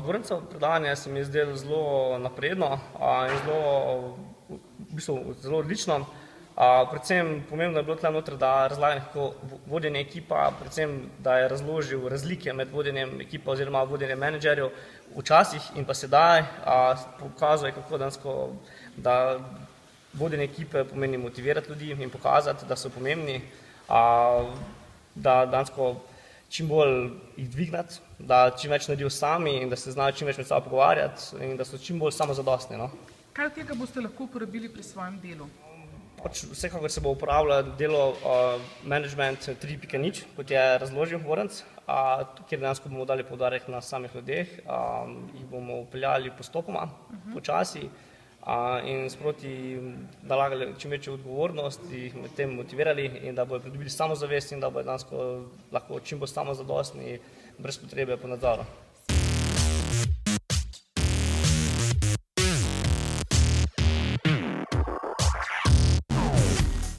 Dvornico predavanje se mi je zdelo zelo napredno in zelo odlično. Predvsem pomembno je bilo tukaj noter, da razlagam kako vodenje ekipa, predvsem, da je razložil razlike med vodenjem ekipa oziroma vodenjem menedžerjev včasih in pa sedaj. Pokazal je, kako dejansko, da vodenje ekipe pomeni motivirati ljudi in pokazati, da so pomembni, da dejansko čim bolj jih dvignati, da čim več naredijo sami in da se znajo čim več med sabo pogovarjati in da so čim bolj samozadostni. Kaj od tega boste lahko uporabili pri svojem delu? Vsekakor se bo uporabljalo delo management 3.0, kot je razložil Voranc, kjer dejansko bomo dali poudarek na samih ljudeh, jih bomo upeljali postopoma, počasi in sproti nalagali čim večjo odgovornost, jih med tem motivirali in da bodo pridobili samozavest in da bodo dejansko lahko čim bolj samozadostni brez potrebe po nadzoru.